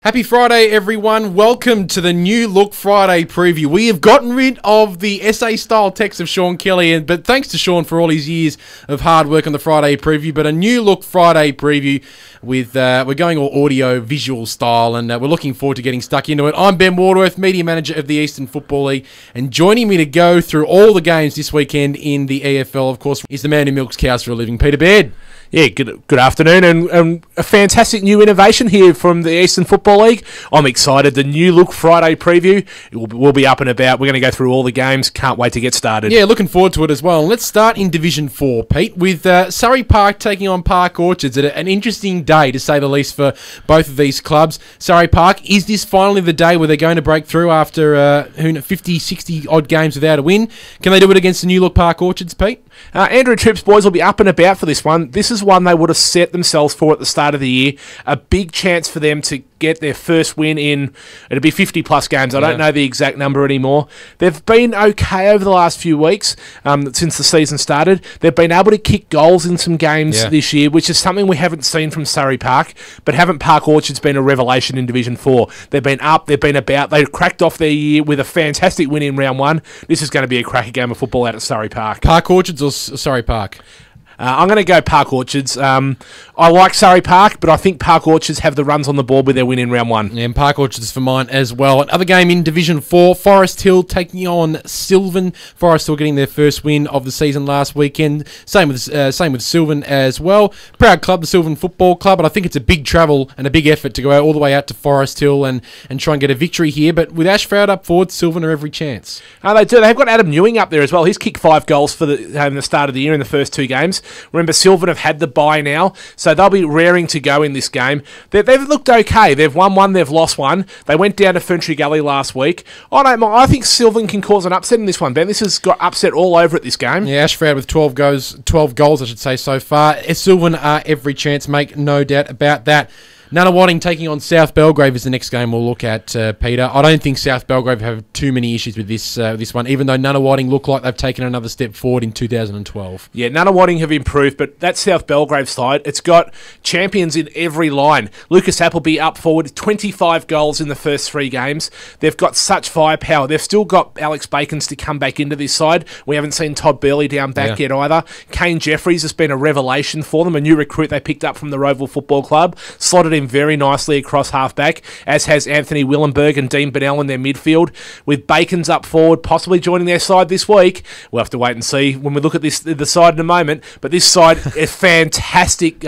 Happy Friday, everyone. Welcome to the New Look Friday preview. We have gotten rid of the essay-style text of Sean Kelly, but thanks to Sean for all his years of hard work on the Friday preview. But a New Look Friday preview with we're going all audio-visual style, and we're looking forward to getting stuck into it. I'm Ben Waterworth, Media Manager of the Eastern Football League, and joining me to go through all the games this weekend in the EFL, of course, is the man who milks cows for a living, Peter Baird. Yeah, good afternoon, and a fantastic new innovation here from the Eastern Football League. I'm excited. The New Look Friday preview will be up and about. We're going to go through all the games. Can't wait to get started. Yeah, looking forward to it as well. And let's start in Division 4, Pete, with Surrey Park taking on Park Orchards. An interesting day, to say the least, for both of these clubs. Surrey Park, is this finally the day where they're going to break through after 50, 60 odd games without a win? Can they do it against the New Look Park Orchards, Pete? Andrew Tripp's boys will be up and about for this one. This is one they would have set themselves for at the start of the year. A big chance for them to get their first win in, it'll be 50 plus games. I don't know the exact number anymore. They've been okay over the last few weeks since the season started. They've been able to kick goals in some games this year, which is something we haven't seen from Surrey Park. But haven't Park Orchards been a revelation in Division 4? They've been up, they've been about. They cracked off their year with a fantastic win in round one. This is going to be a cracker game of football out at Surrey Park. Park Orchards or Surrey Park? I'm going to go Park Orchards. I like Surrey Park, but I think Park Orchards have the runs on the board with their win in round one. Yeah, and Park Orchards for mine as well. Another game in Division 4, Forest Hill taking on Sylvan. Forest Hill getting their first win of the season last weekend. Same with Sylvan as well. Proud club, the Sylvan Football Club, and I think it's a big travel and a big effort to go out all the way out to Forest Hill and try and get a victory here. But with Ash Froud up forward, Sylvan are every chance. They do. They've got Adam Ewing up there as well. He's kicked 5 goals for the start of the year in the first 2 games. Remember, Sylvan have had the bye now, so they'll be raring to go in this game. They've looked okay. They've won one, they've lost one. They went down to Ferntree Gully last week. I think Sylvan can cause an upset in this one, Ben. This has got upset all over it, this game. Yeah, Ash Froud with 12 goals, I should say, so far. Sylvan are every chance, make no doubt about that. Nunawading taking on South Belgrave is the next game we'll look at, Peter. I don't think South Belgrave have too many issues with this one, even though Nunawading look like they've taken another step forward in 2012. Yeah, Nunawading have improved, but that South Belgrave side, it's got champions in every line. Lucas Appleby up forward, 25 goals in the first 3 games. They've got such firepower. They've still got Alex Bacons to come back into this side. We haven't seen Todd Burley down back yet either. Kane Jeffries has been a revelation for them, a new recruit they picked up from the Roval Football Club, slotted in very nicely across half-back, as has Anthony Willenberg and Dean Bennell in their midfield, with Bacons up forward, possibly joining their side this week. We'll have to wait and see when we look at the side in a moment, but this side is fantastic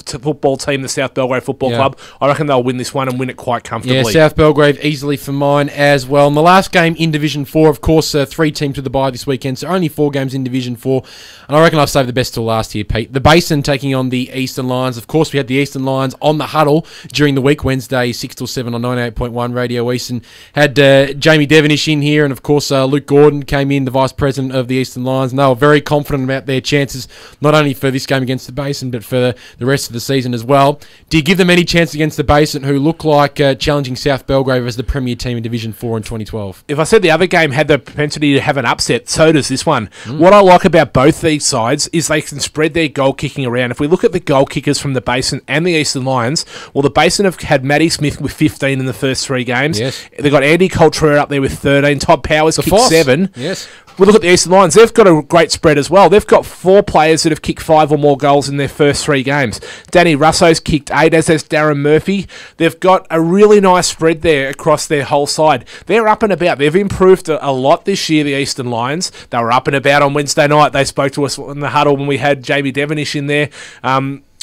football team, the South Belgrave Football Club. I reckon they'll win this one and win it quite comfortably. Yeah, South Belgrave easily for mine as well. And the last game in Division 4, of course, 3 teams with the bye this weekend, so only 4 games in Division 4. And I reckon I've saved the best till last here, Pete. The Basin taking on the Eastern Lions. Of course, we had the Eastern Lions on the huddle during the week, Wednesday, 6 till 7 on 98.1 Radio Eastern. Had Jamie Devonish in here, and of course, Luke Gordon came in, the Vice President of the Eastern Lions. And they were very confident about their chances, not only for this game against the Basin, but for the rest of the season as well. Do you give them any chance against the Basin, who look like challenging South Belgrave as the premier team in Division 4 in 2012? If I said the other game had the propensity to have an upset, so does this one. What I like about both these sides is they can spread their goal kicking around. If we look at the goal kickers from the Basin and the Eastern Lions, well, the Basin have had Matty Smith with 15 in the first 3 games. Yes. They've got Andy Coltrera up there with 13. Todd Powers kicked 7. Yes. We look at the Eastern Lions, they've got a great spread as well. They've got 4 players that have kicked 5 or more goals in their first 3 games. Danny Russo's kicked 8, as has Darren Murphy. They've got a really nice spread there across their whole side. They're up and about. They've improved a lot this year, the Eastern Lions. They were up and about on Wednesday night. They spoke to us in the huddle when we had Jamie Devonish in there.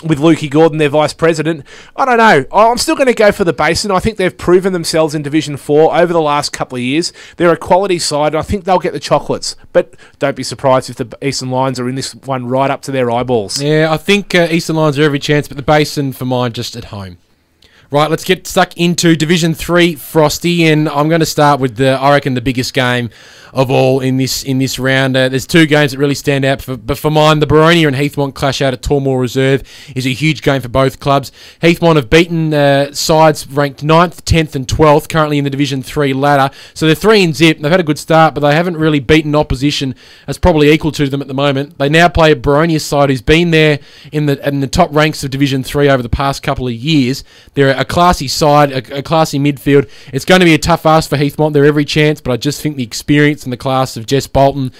With Lukey Gordon, their vice president. I don't know. I'm still going to go for the Basin. I think they've proven themselves in Division 4 over the last couple of years. They're a quality side, and I think they'll get the chocolates. But don't be surprised if the Eastern Lions are in this one right up to their eyeballs. Yeah, I think Eastern Lions are every chance, but the Basin for mine just at home. Right, let's get stuck into Division 3, Frosty, and I'm going to start with I reckon the biggest game of all in this round. There's 2 games that really stand out, but for mine, the Baronia and Heathmont clash out at Tormore Reserve is a huge game for both clubs. Heathmont have beaten sides ranked 9th, 10th and 12th, currently in the Division 3 ladder, so they're 3 in zip. They've had a good start, but they haven't really beaten opposition that's probably equal to them at the moment. They now play a Baronia side who's been there in the top ranks of Division 3 over the past couple of years. They're a classy side, a classy midfield. It's going to be a tough ask for Heathmont. They're every chance, but I just think the experience and the class of Jess Bolton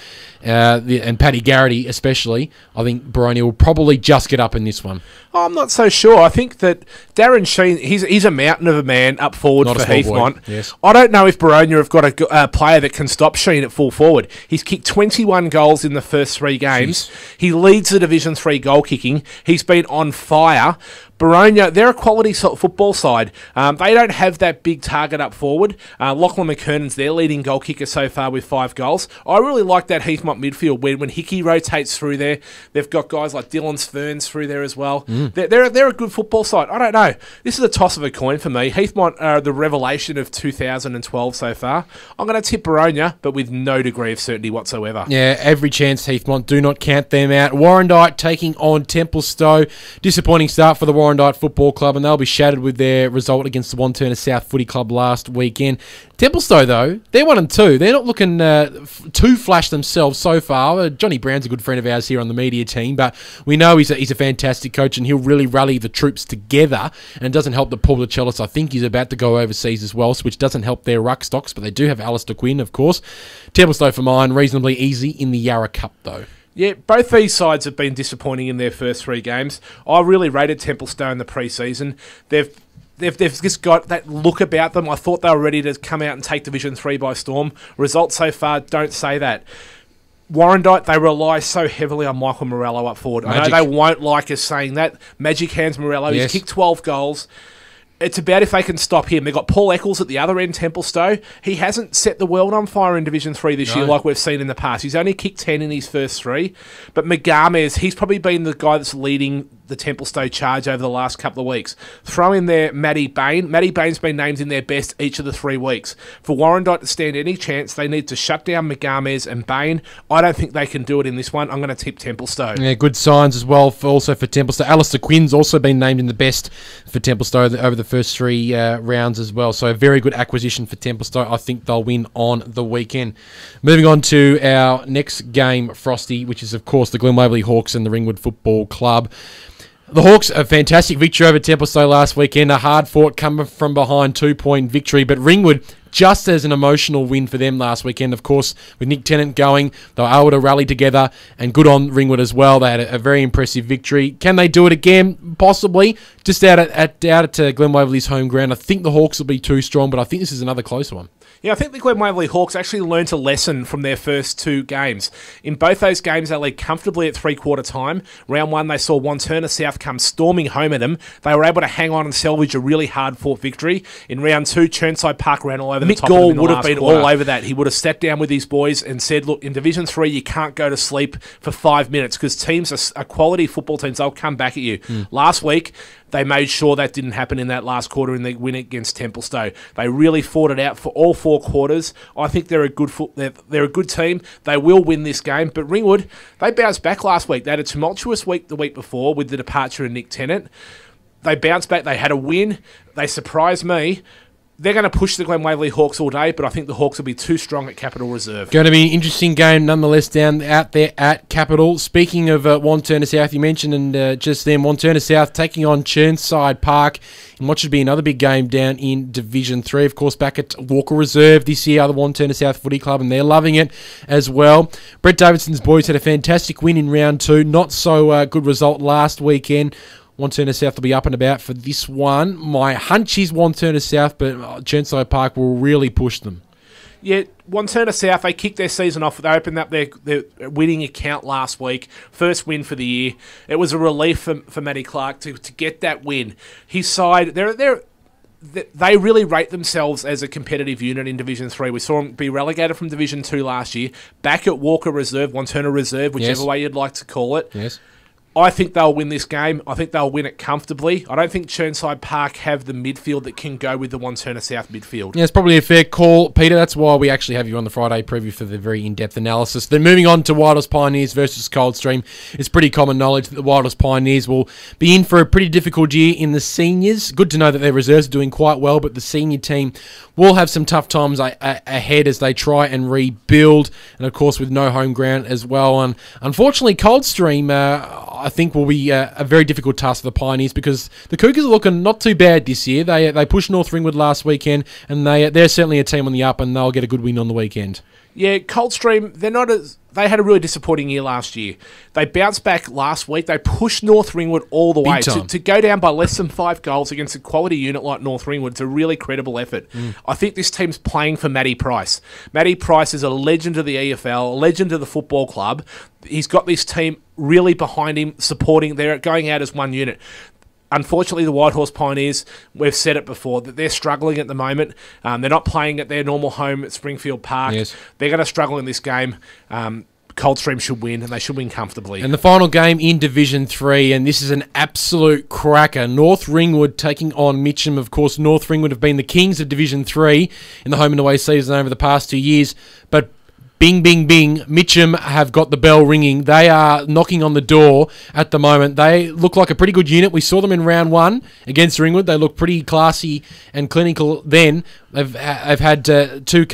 and Paddy Garrity especially, I think Baroni will probably just get up in this one. I'm not so sure. I think that Darren Sheen, he's a mountain of a man up forward for Heathmont. Yes. I don't know if Baroni have got a player that can stop Sheen at full forward. He's kicked 21 goals in the first 3 games. Jeez. He leads the Division 3 goal kicking. He's been on fire. Baronia, they're a quality football side. They don't have that big target up forward. Lachlan McKernan's their leading goal kicker so far with 5 goals. I really like that Heathmont midfield when Hickey rotates through there. They've got guys like Dylan Ferns through there as well. They're a good football side. I don't know. This is a toss of a coin for me. Heathmont are the revelation of 2012 so far. I'm going to tip Baronia, but with no degree of certainty whatsoever. Yeah, every chance Heathmont. Do not count them out. Warrandyte taking on Templestowe. Disappointing start for the Warrandyte Football Club, and they'll be shattered with their result against the Wantirna South Footy Club last weekend. Templestowe, though, they're 1-2. They're not looking too flash themselves so far. Johnny Brown's a good friend of ours here on the media team, but we know he's a fantastic coach, and he'll really rally the troops together, and it doesn't help that Paul Lechellis, I think, he's about to go overseas as well, which doesn't help their ruck stocks, but they do have Alistair Quinn, of course. Templestowe, for mine, reasonably easy in the Yarra Cup, though. Yeah, both these sides have been disappointing in their first 3 games. I really rated Templestowe in the pre-season. They've just got that look about them. I thought they were ready to come out and take Division 3 by storm. Results so far don't say that. Warrandyte, they rely so heavily on Michael Morello up forward. Magic. I know they won't like us saying that. Magic Hands Morello, yes. He's kicked 12 goals. It's about if they can stop him. They've got Paul Eccles at the other end, Templestowe. He hasn't set the world on fire in Division 3 this year like we've seen in the past. He's only kicked 10 in his first 3. But Megamez, he's probably been the guy that's leading the Templestowe charge over the last couple of weeks. Throw in there Matty Bain. Matty Bain's been named in their best each of the 3 weeks. For Warrandyte to stand any chance, they need to shut down Megamez and Bain. I don't think they can do it in this one. I'm going to tip Templestowe. Yeah, good signs as well also for Templestowe. Alistair Quinn's also been named in the best for Templestowe over the first 3 rounds as well. So a very good acquisition for Templestowe. I think they'll win on the weekend. Moving on to our next game, Frosty, which is, of course, the Glen Waverley Hawks and the Ringwood Football Club. The Hawks, a fantastic victory over Templestowe last weekend. A hard-fought come from behind 2-point victory. But Ringwood, just as an emotional win for them last weekend, of course, with Nick Tennant going, they were able to rally together, and good on Ringwood as well. They had a very impressive victory. Can they do it again? Possibly. Just out at Glen Waverley's home ground. I think the Hawks will be too strong, but I think this is another close one. Yeah, I think the Glen Waverley Hawks actually learnt a lesson from their first 2 games. In both those games, they led comfortably at 3-quarter time. Round 1, they saw Wantirna South come storming home at them. They were able to hang on and salvage a really hard-fought victory. In round 2, Churnside Park ran all over the top of them in the last quarter. Mick Gall would have been all over that. He would have sat down with his boys and said, look, in Division 3, you can't go to sleep for 5 minutes because teams are quality football teams. They'll come back at you. Last week, they made sure that didn't happen in that last quarter in the win against Templestowe. They really fought it out for all 4 quarters. I think they're a good they're a good team. They will win this game. But Ringwood, they bounced back last week. They had a tumultuous week the week before with the departure of Nick Tennant. They bounced back. They had a win. They surprised me. They're going to push the Glen Waverley Hawks all day, but I think the Hawks will be too strong at Capital Reserve. Going to be an interesting game nonetheless out there at Capital. Speaking of Wantirna South, you mentioned, and just then, Wantirna South taking on Churnside Park in what should be another big game down in Division 3. Of course, back at Walker Reserve this year, the Wantirna South Footy Club, and they're loving it as well. Brett Davidson's boys had a fantastic win in round 2. Not so good result last weekend. Wantirna South will be up and about for this one. My hunch is Wantirna South, but Churnside Park will really push them. Yeah, Wantirna South, they kicked their season off. They opened up their winning account last week. First win for the year. It was a relief for Matty Clark to get that win. His side, they really rate themselves as a competitive unit in Division 3. We saw them be relegated from Division 2 last year. Back at Walker Reserve, Wantirna Reserve, whichever way you'd like to call it. Yes. I think they'll win this game. I think they'll win it comfortably. I don't think Churnside Park have the midfield that can go with the Wantirna South midfield. Yeah, it's probably a fair call, Peter. That's why we actually have you on the Friday preview for the very in-depth analysis. Then moving on to Wildest Pioneers versus Coldstream. It's pretty common knowledge that the Wildest Pioneers will be in for a pretty difficult year in the seniors. Good to know that their reserves are doing quite well, but the senior team will have some tough times ahead as they try and rebuild, and of course with no home ground as well. And unfortunately, Coldstream, I I think will be a very difficult task for the Pioneers, because the Cougars are looking not too bad this year. They pushed North Ringwood last weekend, and they're certainly a team on the up, and they'll get a good win on the weekend. Yeah, Coldstream, they had a really disappointing year last year. They bounced back last week. They pushed North Ringwood all the way. To go down by less than 5 goals against a quality unit like North Ringwood, it's a really credible effort. I think this team's playing for Matty Price. Matty Price is a legend of the EFL, a legend of the football club. He's got this team really behind him, supporting. They're going out as one unit. Unfortunately, the Whitehorse Pioneers, we've said it before, that they're struggling at the moment. They're not playing at their normal home at Springfield Park. Yes. They're going to struggle in this game. Coldstream should win, and they should win comfortably. And the final game in Division 3, and this is an absolute cracker. North Ringwood taking on Mitcham. Of course, North Ringwood have been the kings of Division 3 in the home and away season over the past 2 years, but bing, bing, bing. Mitcham have got the bell ringing. They are knocking on the door at the moment. They look like a pretty good unit. We saw them in round 1 against Ringwood. They look pretty classy and clinical then. They've had two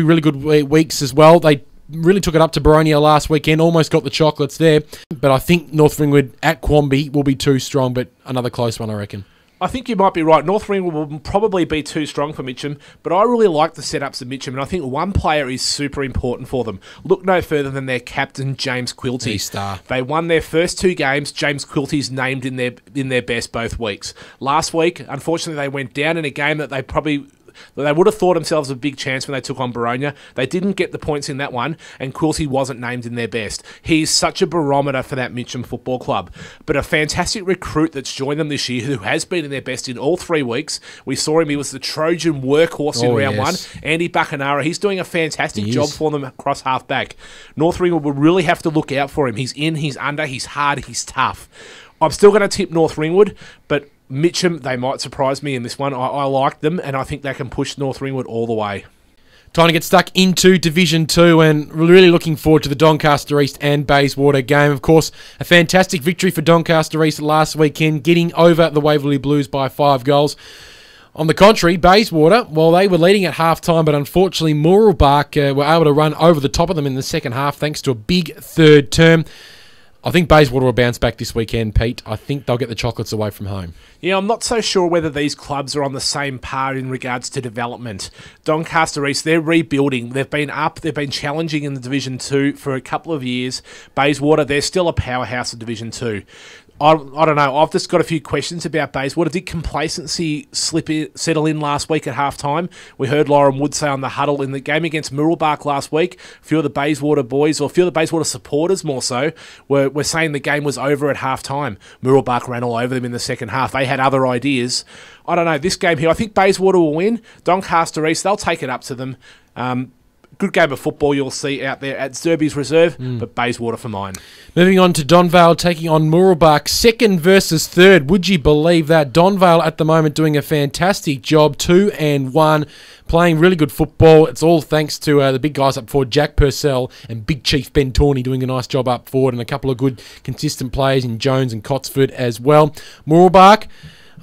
really good weeks as well. They really took it up to Baronia last weekend. Almost got the chocolates there. But I think North Ringwood at Quamby will be too strong, but another close one, I reckon. I think you might be right. North Ringwood will probably be too strong for Mitcham, but I really like the setups of Mitcham, and I think one player is super important for them. Look no further than their captain, James Quilty. Star. They won their first 2 games. James Quilty's named in their best both weeks. Last week, unfortunately, they went down in a game that they would have thought themselves a big chance when they took on Baronia. They didn't get the points in that one, and Quilty wasn't named in their best. He's such a barometer for that Mitcham Football Club. But a fantastic recruit that's joined them this year, who has been in their best in all 3 weeks. We saw him. He was the Trojan workhorse in round 1. Andy Bacanara. He's doing a fantastic job for them across half-back. North Ringwood will really have to look out for him. He's in, he's under, he's hard, he's tough. I'm still going to tip North Ringwood, but Mitcham, they might surprise me in this one. I like them, and I think they can push North Ringwood all the way. Time to get stuck into Division 2, and really looking forward to the Doncaster East and Bayswater game. Of course, a fantastic victory for Doncaster East last weekend, getting over the Waverley Blues by 5 goals. On the contrary, Bayswater, well, they were leading at half-time, but unfortunately, Mulgrave were able to run over the top of them in the second half thanks to a big third term. I think Bayswater will bounce back this weekend, Pete. I think they'll get the chocolates away from home. Yeah, I'm not so sure whether these clubs are on the same par in regards to development. Doncaster East, they're rebuilding. They've been up, they've been challenging in the Division 2 for a couple of years. Bayswater, they're still a powerhouse of Division 2. I don't know. I've just got a few questions about Bayswater. Did complacency settle in last week at halftime? We heard Lauren Wood say on the huddle in the game against Mirrabak last week, a few of the Bayswater boys, or a few of the Bayswater supporters more so, were saying the game was over at halftime. Mirrabak ran all over them in the second half. They had other ideas. I don't know. This game here, I think Bayswater will win. Doncaster East, they'll take it up to them. Good game of football you'll see out there at Zerby's Reserve, but Bayswater for mine. Moving on to Donvale taking on Mirrabak, 2nd versus 3rd. Would you believe that? Donvale at the moment doing a fantastic job, 2-1, playing really good football. It's all thanks to the big guys up forward, Jack Purcell and Big Chief Ben Tawney doing a nice job up forward, and a couple of good consistent players in Jones and Cotsford as well. Mirrabak,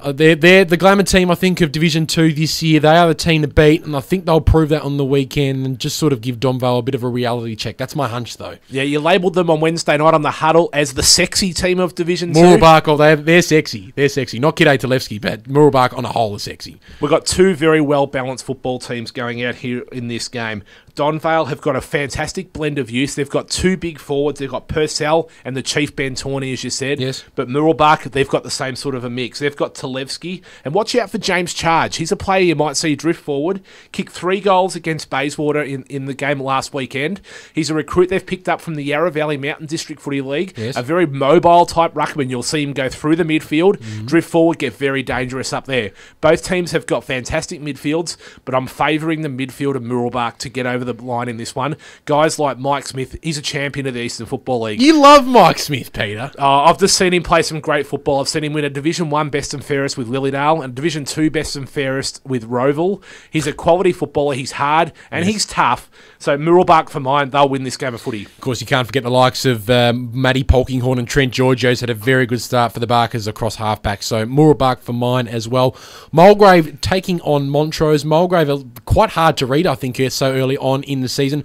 they're the glamour team, I think, of Division 2 this year. They are the team to beat, and I think they'll prove that on the weekend and just sort of give Donvale a bit of a reality check. That's my hunch, though. Yeah, you labelled them on Wednesday night on the huddle as the sexy team of Division 2. Mirrabak, they're sexy. They're sexy. Not Kidde Talevski, but Mirrabak on a whole is sexy. We've got 2 very well-balanced football teams going out here in this game. Donvale have got a fantastic blend of youth. They've got 2 big forwards. They've got Purcell and the Chief Ben Tawney, as you said. Yes. But Mirrabak, they've got the same sort of a mix. They've got Talevski. And watch out for James Charge. He's a player you might see drift forward. Kicked 3 goals against Bayswater in the game last weekend. He's a recruit they've picked up from the Yarra Valley Mountain District Footy League. Yes. A very mobile type ruckman. You'll see him go through the midfield, drift forward, get very dangerous up there. Both teams have got fantastic midfields, but I'm favouring the midfield of Mirrabak to get over the line in this one. Guys like Mike Smith, he's a champion of the Eastern Football League. You love Mike Smith, Peter. I've just seen him play some great football. I've seen him win a Division 1 Best and Fairest with Lilydale and Division 2 Best and Fairest with Roval. He's a quality footballer. He's hard and he's tough. So Mirrabak for mine, they'll win this game of footy. Of course, you can't forget the likes of Matty Polkinghorn and Trent Georgios had a very good start for the Barkers across halfback. So Mirrabak for mine as well. Mulgrave taking on Montrose. Mulgrave are quite hard to read, I think, so early on on in the season.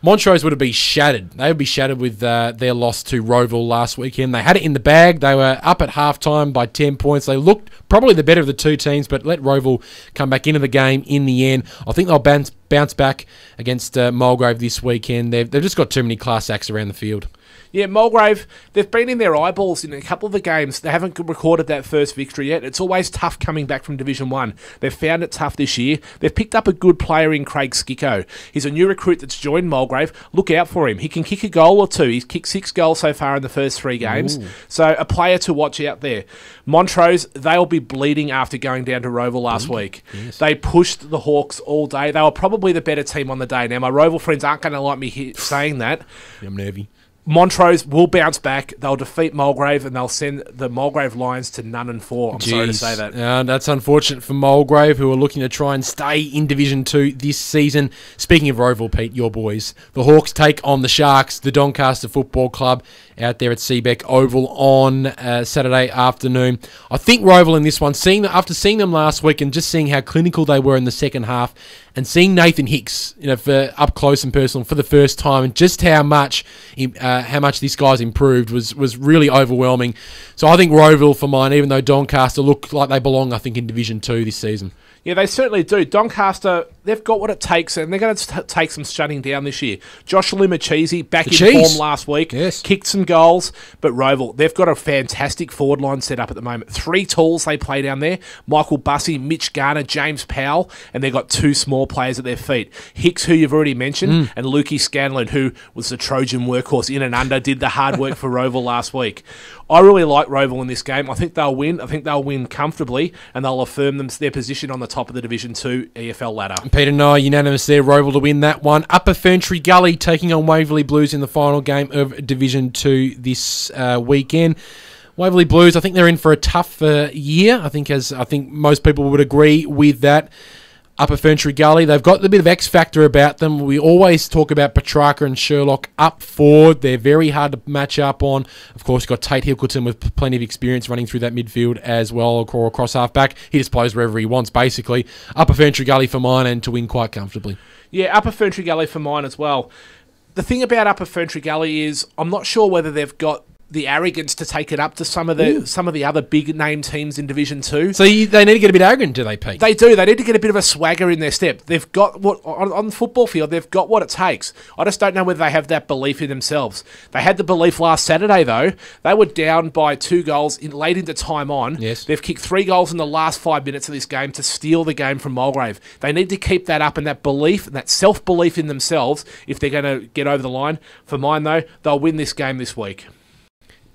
Montrose would have been shattered. They would be shattered with their loss to Roeville last weekend. They had it in the bag. They were up at halftime by 10 points. They looked probably the better of the two teams, but let Roeville come back into the game in the end. I think they'll bounce back against Mulgrave this weekend. They've just got too many class acts around the field. Yeah, Mulgrave, they've been in their eyeballs in a couple of the games. They haven't recorded that first victory yet. It's always tough coming back from Division 1. They've found it tough this year. They've picked up a good player in Craig Skicko. He's a new recruit that's joined Mulgrave. Look out for him. He can kick a goal or two. He's kicked 6 goals so far in the first 3 games. Ooh. So a player to watch out there. Montrose, they'll be bleeding after going down to Roeville last week. Yes. They pushed the Hawks all day. They were probably the better team on the day. Now, my Roeville friends aren't going to like me saying that. I'm nervy. Montrose will bounce back. They'll defeat Mulgrave and they'll send the Mulgrave Lions to 0-4. I'm sorry to say that. That's unfortunate for Mulgrave, who are looking to try and stay in Division 2 this season. Speaking of Roeville, Pete, your boys, the Hawks take on the Sharks, the Doncaster Football Club, out there at Seabeck Oval on Saturday afternoon. I think Roeville in this one, after seeing them last week and just seeing how clinical they were in the second half, and seeing Nathan Hicks, for up close and personal for the first time, and just how much this guy's improved was really overwhelming. So I think Roeville for mine, even though Doncaster look like they belong, I think, in Division 2 this season. Yeah, they certainly do. Doncaster, they've got what it takes, and they're going to take some shutting down this year. Josh Limacheesy, back in form last week, kicked some goals, but Roeville, they've got a fantastic forward line set up at the moment. 3 tools they play down there, Michael Bussey, Mitch Garner, James Powell, and they've got 2 small players at their feet. Hicks, who you've already mentioned, and Lukey Scanlon, who was the Trojan workhorse in and under, did the hard work for Roeville last week. I really like Roeville in this game. I think they'll win. I think they'll win comfortably, and they'll affirm their position on the top of the Division 2 EFL ladder. Peter and I unanimous there. Roeville to win that one. Upper Ferntree Gully taking on Waverley Blues in the final game of Division 2 this weekend. Waverley Blues, I think they're in for a tough year. I think most people would agree with that. Upper Ferntree Gully, they've got a bit of X factor about them. We always talk about Petrarca and Sherlock up forward. They're very hard to match up on. Of course, you've got Tate Hilkerton with plenty of experience running through that midfield as well, or across half-back. He just plays wherever he wants, basically. Upper Ferntree Gully for mine, and to win quite comfortably. Yeah, Upper Ferntree Gully for mine as well. The thing about Upper Ferntree Gully is I'm not sure whether they've got the arrogance to take it up to some of the other big name teams in Division 2. So they need to get a bit arrogant, do they, Pete? They do. They need to get a bit of a swagger in their step. They've got what on the football field. They've got what it takes. I just don't know whether they have that belief in themselves. They had the belief last Saturday though. They were down by 2 goals late into time on. Yes. They've kicked 3 goals in the last 5 minutes of this game to steal the game from Mulgrave. They need to keep that up and that belief and that self-belief in themselves if they're going to get over the line. For mine though, they'll win this game this week.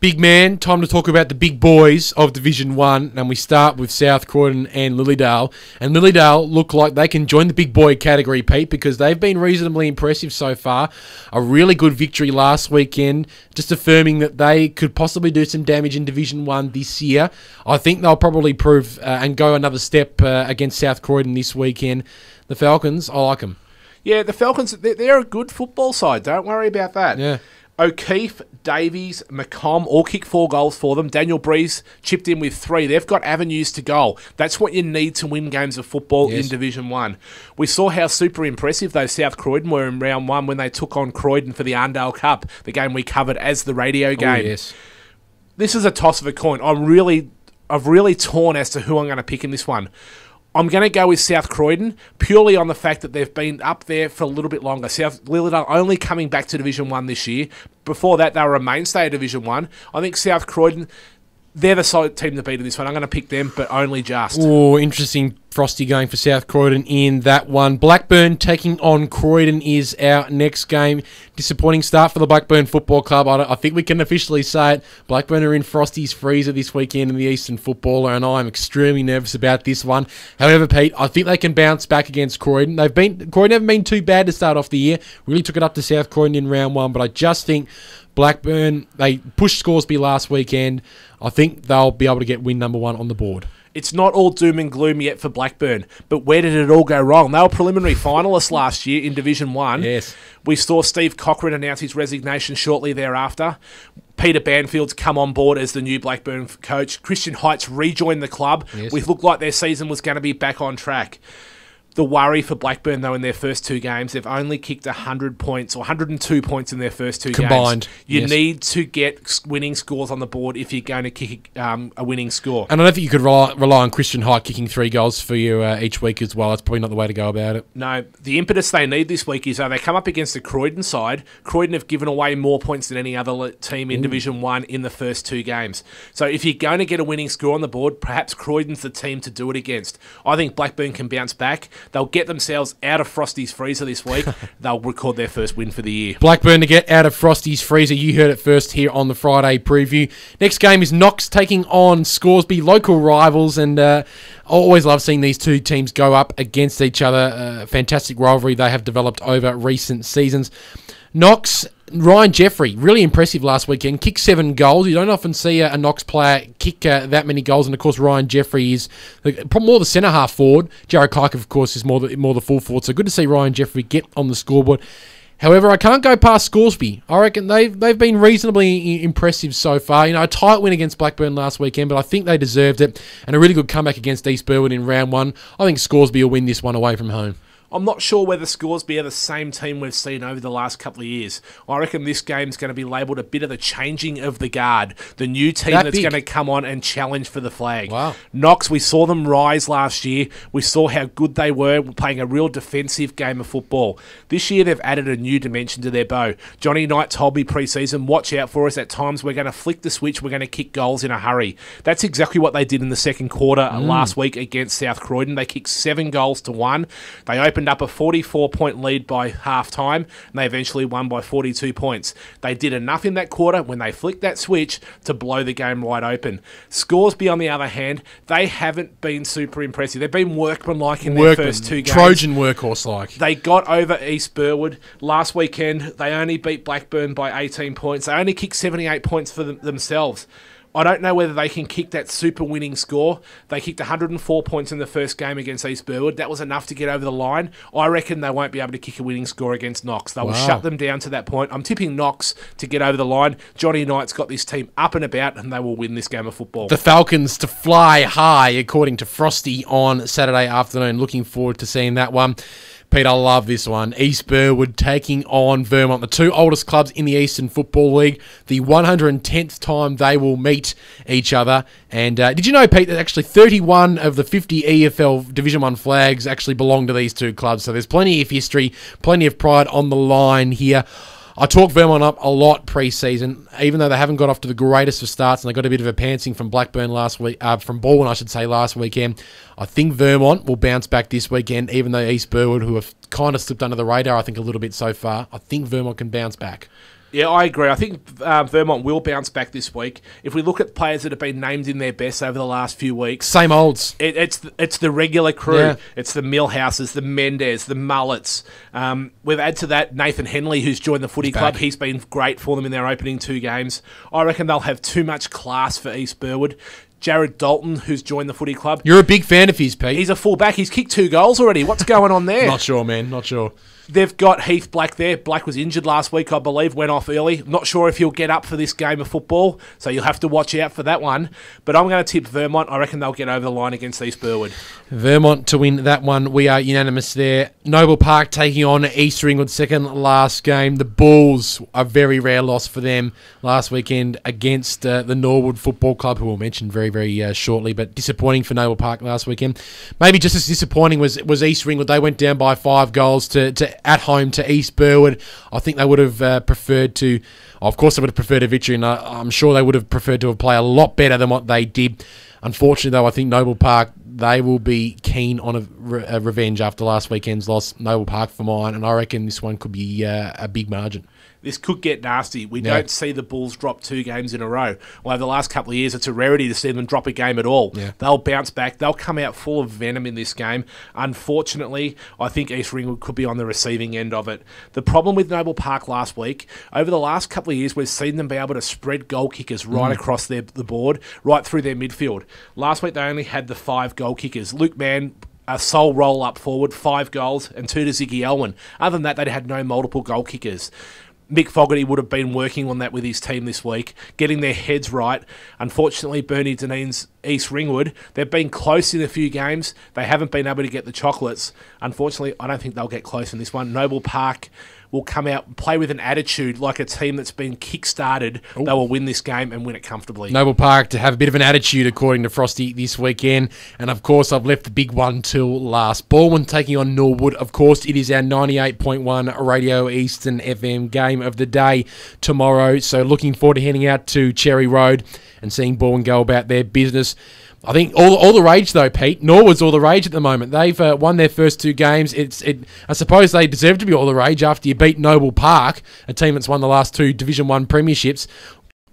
Big man, time to talk about the big boys of Division 1, and we start with South Croydon and Lilydale. And Lilydale look like they can join the big boy category, Pete, because they've been reasonably impressive so far. A really good victory last weekend, just affirming that they could possibly do some damage in Division 1 this year. I think they'll probably prove and go another step against South Croydon this weekend. The Falcons, I like them. Yeah, the Falcons, they're a good football side. Don't worry about that. Yeah. O'Keefe, Davies, McComb all kicked 4 goals for them. Daniel Breeze chipped in with 3. They've got avenues to goal. That's what you need to win games of football in Division 1. We saw how super impressive those South Croydon were in round 1 when they took on Croydon for the Arndale Cup, the game we covered as the radio game. Oh, yes. This is a toss of a coin. I've really torn as to who I'm going to pick in this one. I'm going to go with South Croydon purely on the fact that they've been up there for a little bit longer. South Lilydale only coming back to Division 1 this year. Before that, they were a mainstay of Division 1. I think South Croydon, they're the solid team to beat in this one. I'm going to pick them, but only just. Oh, interesting. Frosty going for South Croydon in that one. Blackburn taking on Croydon is our next game. Disappointing start for the Blackburn Football Club. I think we can officially say it. Blackburn are in Frosty's freezer this weekend in the Eastern Footballer, and I'm extremely nervous about this one. However, Pete, I think they can bounce back against Croydon. Croydon haven't been too bad to start off the year. Really took it up to South Croydon in round 1, but I just think Blackburn, they pushed Scoresby last weekend. I think they'll be able to get win number 1 on the board. It's not all doom and gloom yet for Blackburn, but where did it all go wrong? They were preliminary finalists last year in Division 1. Yes. We saw Steve Cochran announce his resignation shortly thereafter. Peter Banfield's come on board as the new Blackburn coach. Christian Heights rejoined the club. Yes. We looked like their season was going to be back on track. The worry for Blackburn, though, in their first 2 games, they've only kicked 100 points or 102 points in their first 2 Combined, games. You yes. need to get winning scores on the board if you're going to kick a winning score. And I don't think you could rely on Christian Hite kicking 3 goals for you each week as well. That's probably not the way to go about it. No, the impetus they need this week is they come up against the Croydon side. Croydon have given away more points than any other team in Division 1 in the first 2 games. So if you're going to get a winning score on the board, perhaps Croydon's the team to do it against. I think Blackburn can bounce back. They'll get themselves out of Frosty's freezer this week. They'll record their first win for the year. Blackburn to get out of Frosty's freezer. You heard it first here on the Friday preview. Next game is Knox taking on Scoresby, local rivals, and I always love seeing these 2 teams go up against each other. Fantastic rivalry they have developed over recent seasons. Knox, Ryan Jeffrey, really impressive last weekend. Kicked 7 goals. You don't often see a Knox player kick that many goals. And, of course, Ryan Jeffrey is more the centre-half forward. Jared Kike, of course, is more the full forward. So good to see Ryan Jeffrey get on the scoreboard. However, I can't go past Scoresby. I reckon they've been reasonably impressive so far. A tight win against Blackburn last weekend, but I think they deserved it. And a really good comeback against East Burwood in round 1. I think Scoresby will win this one away from home. I'm not sure whether Scoresby are the same team we've seen over the last couple of years. I reckon this game's going to be labelled a bit of the changing of the guard. The new team that's going to come on and challenge for the flag. Wow. Knox, we saw them rise last year. We saw how good they were playing a real defensive game of football. This year they've added a new dimension to their bow. Johnny Knight told me pre-season, watch out for us. At times we're going to flick the switch. We're going to kick goals in a hurry. That's exactly what they did in the second quarter last week against South Croydon. They kicked 7 goals to 1. They opened up a 44-point lead by half-time, and they eventually won by 42 points. They did enough in that quarter when they flicked that switch to blow the game wide open. Scoresby, on the other hand, they haven't been super impressive. They've been workmanlike in their first 2 games. Trojan workhorse-like. They got over East Burwood. Last weekend, they only beat Blackburn by 18 points. They only kicked 78 points for themselves. I don't know whether they can kick that super winning score. They kicked 104 points in the first game against East Burwood. That was enough to get over the line. I reckon they won't be able to kick a winning score against Knox. They will shut them down to that point. I'm tipping Knox to get over the line. Johnny Knight's got this team up and about, and they will win this game of football. The Falcons to fly high, according to Frosty, on Saturday afternoon. Looking forward to seeing that one. Pete, I love this one. East Burwood taking on Vermont, the 2 oldest clubs in the Eastern Football League. The 110th time they will meet each other. And did you know, Pete, that actually 31 of the 50 EFL Division 1 flags actually belong to these 2 clubs? So there's plenty of history, plenty of pride on the line here. I talked Vermont up a lot pre-season, even though they haven't got off to the greatest of starts, and they got a bit of a pantsing from Blackburn last week, from Balwyn, I should say, last weekend. I think Vermont will bounce back this weekend, even though East Burwood, who have kind of slipped under the radar, I think, a little bit so far. I think Vermont can bounce back. Yeah, I agree. I think Vermont will bounce back this week. If we look at players that have been named in their best over the last few weeks, same olds. It's the regular crew. Yeah. It's the Millhouses, the Mendes, the Mullets. We've added to that Nathan Henley, who's joined the footy club. He's been great for them in their opening 2 games. I reckon they'll have too much class for East Burwood. Jared Dalton, who's joined the footy club. You're a big fan of his, Pete. He's a fullback. He's kicked 2 goals already. What's going on there? Not sure, man. Not sure. They've got Heath Black there. Black was injured last week, I believe, went off early. Not sure if he'll get up for this game of football, so you'll have to watch out for that one. But I'm going to tip Vermont. I reckon they'll get over the line against East Burwood. Vermont to win that one. We are unanimous there. Noble Park taking on East Ringwood, second last game. The Bulls, a very rare loss for them last weekend against the Norwood Football Club, who we'll mention very, very shortly, but disappointing for Noble Park last weekend. Maybe just as disappointing was East Ringwood. They went down by 5 goals to at home to East Burwood. I think they would have preferred to... Of course, they would have preferred a victory, and I'm sure they would have preferred to have played a lot better than what they did. Unfortunately, though, I think Noble Park, they will be keen on a revenge after last weekend's loss. Noble Park for mine, and I reckon this one could be a big margin. This could get nasty. We don't see the Bulls drop 2 games in a row. Well, over the last couple of years, it's a rarity to see them drop a game at all. Yeah. They'll bounce back. They'll come out full of venom in this game. Unfortunately, I think East Ringwood could be on the receiving end of it. The problem with Noble Park last week, over the last couple of years, we've seen them be able to spread goal kickers right across the board, right through their midfield. Last week, they only had the 5 goal kickers. Luke Mann, a sole roll up forward, 5 goals, and 2 to Ziggy Elwyn. Other than that, they had no multiple goal kickers. Mick Fogarty would have been working on that with his team this week, getting their heads right. Unfortunately, Bernie Dineen's East Ringwood, they've been close in a few games. They haven't been able to get the chocolates. Unfortunately, I don't think they'll get close in this one. Noble Park will come out and play with an attitude like a team that's been kick-started. Ooh. They will win this game and win it comfortably. Noble Park to have a bit of an attitude, according to Frosty, this weekend. And, of course, I've left the big one till last. Balwyn taking on Norwood. Of course, it is our 98.1 Radio Eastern FM game of the day tomorrow. So looking forward to heading out to Cherry Road and seeing Balwyn go about their business. I think all the rage, though, Pete. Norwood's all the rage at the moment. They've won their first 2 games. I suppose they deserve to be all the rage after you beat Noble Park, a team that's won the last 2 Division 1 premierships.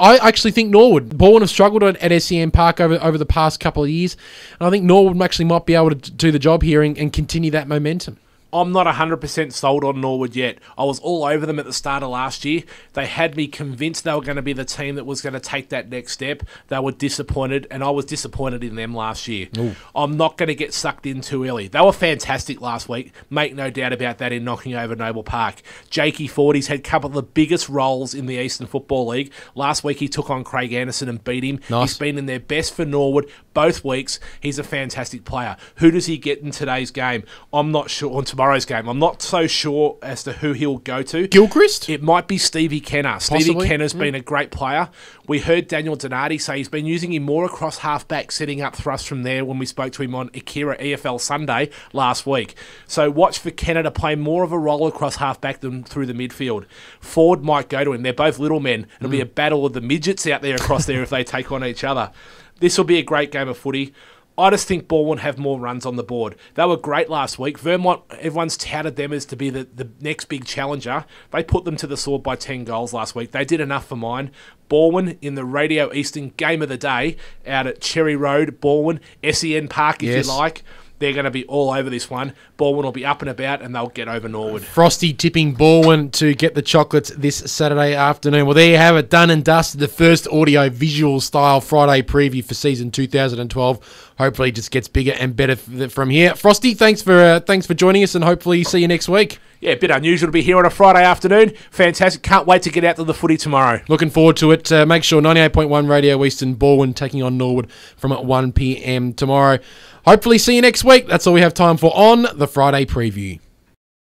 I actually think Norwood. Balwyn have struggled at SEM Park over the past couple of years. And I think Norwood actually might be able to do the job here and continue that momentum. I'm not 100% sold on Norwood yet. I was all over them at the start of last year. They had me convinced they were going to be the team that was going to take that next step. They were disappointed, and I was disappointed in them last year. Ooh. I'm not going to get sucked in too early. They were fantastic last week. Make no doubt about that in knocking over Noble Park. Jakey Ford, he's had a couple of the biggest roles in the Eastern Football League. Last week he took on Craig Anderson and beat him. Nice. He's been in their best for Norwood both weeks. He's a fantastic player. Who does he get in today's game? I'm not sure. On tomorrow's game, I'm not so sure as to who he'll go to. Gilchrist? It might be Stevie Kenner. Possibly. Stevie Kenner's been a great player. We heard Daniel Donati say he's been using him more across half-back, setting up thrust from there when we spoke to him on Akira EFL Sunday last week. So watch for Kenner to play more of a role across half-back than through the midfield. Ford might go to him. They're both little men. It'll be a battle of the midgets out there across there if they take on each other. This will be a great game of footy. I just think Balwyn have more runs on the board. They were great last week. Vermont, everyone's touted them as to be the next big challenger. They put them to the sword by 10 goals last week. They did enough for mine. Balwyn in the Radio Eastern game of the day out at Cherry Road, Balwyn, SEN Park if you like. They're going to be all over this one. Balwyn will be up and about, and they'll get over Norwood. Frosty tipping Balwyn to get the chocolates this Saturday afternoon. Well, there you have it, done and dusted. The first audio-visual style Friday preview for season 2012. Hopefully, it just gets bigger and better from here. Frosty, thanks for joining us, and hopefully see you next week. Yeah, a bit unusual to be here on a Friday afternoon. Fantastic. Can't wait to get out to the footy tomorrow. Looking forward to it. Make sure 98.1 Radio Eastern, Balwyn taking on Norwood from at 1 p.m. tomorrow. Hopefully see you next week. That's all we have time for on the Friday preview.